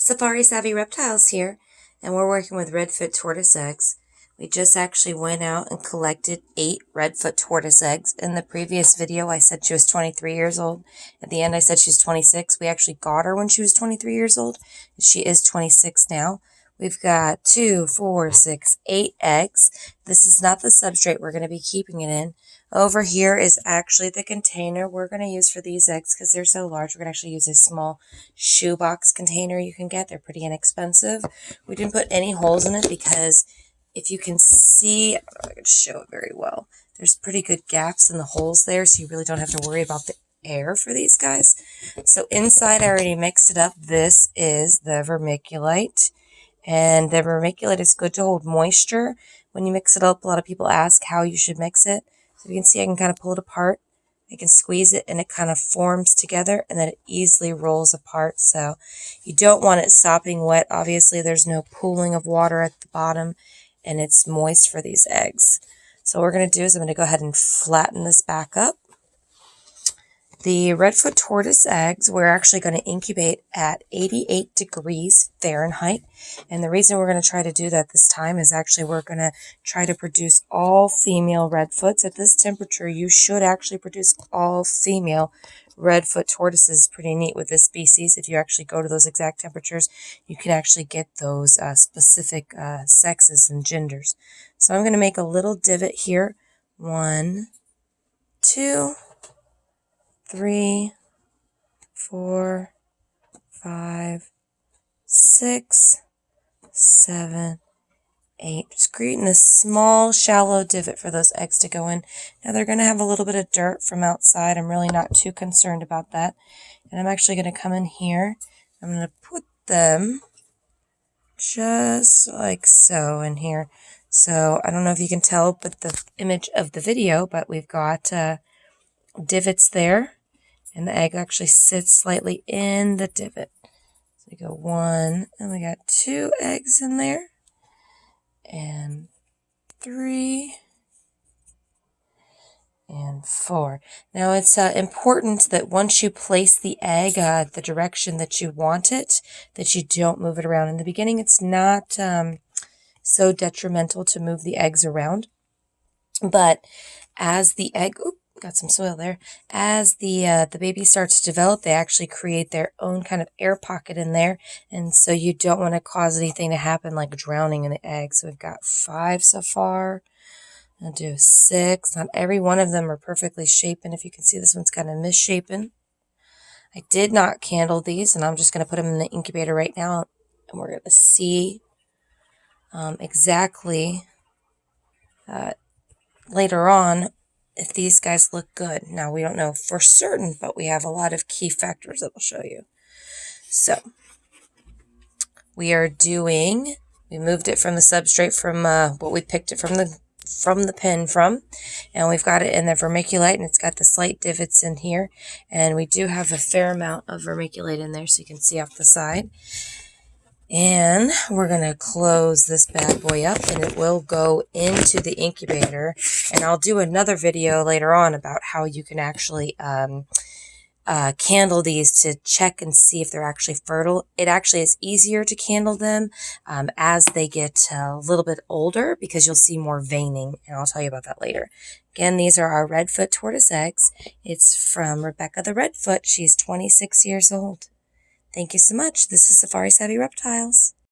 Safari Savvy Reptiles here, and we're working with redfoot tortoise eggs. We just actually went out and collected 8 redfoot tortoise eggs. In the previous video, I said she was 23 years old. At the end, I said she's 26. We actually got her when she was 23 years old. She is 26 now. We've got 2, 4, 6, 8 eggs. This is not the substrate we're going to be keeping it in. Over here is actually the container we're going to use for these eggs because they're so large. We're going to actually use a small shoebox container you can get. They're pretty inexpensive. We didn't put any holes in it because if you can see, I don't know if I can show it very well. There's pretty good gaps in the holes there, so you really don't have to worry about the air for these guys. So inside, I already mixed it up. This is the vermiculite. And the vermiculite is good to hold moisture. When you mix it up, a lot of people ask how you should mix it. So you can see I can kind of pull it apart. I can squeeze it and it kind of forms together and then it easily rolls apart. So you don't want it sopping wet. Obviously, there's no pooling of water at the bottom and it's moist for these eggs. So what we're going to do is I'm going to go ahead and flatten this back up. The redfoot tortoise eggs, we're actually going to incubate at 88 degrees Fahrenheit. And the reason we're going to try to do that this time is actually we're going to try to produce all female redfoots. At this temperature, you should actually produce all female redfoot tortoises. Pretty neat with this species. If you actually go to those exact temperatures, you can actually get those specific sexes and genders. So I'm going to make a little divot here. 1, 2, 3, 4, 5, 6, 7, 8. Just creating a small, shallow divot for those eggs to go in. Now they're going to have a little bit of dirt from outside. I'm really not too concerned about that. And I'm actually going to come in here. I'm going to put them just like so in here. So I don't know if you can tell but the image of the video, but we've got divots there. And the egg actually sits slightly in the divot. So we go 1, and we got 2 eggs in there. And 3. And 4. Now it's important that once you place the egg the direction that you want it, that you don't move it around. In the beginning, it's not so detrimental to move the eggs around. But as the egg... got some soil there. As the baby starts to develop, they actually create their own kind of air pocket in there, and so you don't want to cause anything to happen like drowning in the egg. So we've got 5 so far. I'll do 6. Not every one of them are perfectly shapen. If you can see, this one's kind of misshapen. I did not candle these, and I'm just going to put them in the incubator right now, and we're going to see exactly later on if these guys look good. Now, we don't know for certain, but we have a lot of key factors that will show you. So, we moved it from the substrate from what we picked it from the pen from, and we've got it in the vermiculite, and it's got the slight divots in here, and we do have a fair amount of vermiculite in there, so you can see off the side. And we're going to close this bad boy up and it will go into the incubator. And I'll do another video later on about how you can actually candle these to check and see if they're actually fertile. It actually is easier to candle them as they get a little bit older because you'll see more veining. And I'll tell you about that later. Again, these are our redfoot tortoise eggs. It's from Rebecca the Redfoot. She's 26 years old. Thank you so much. This is Safari Savvy Reptiles.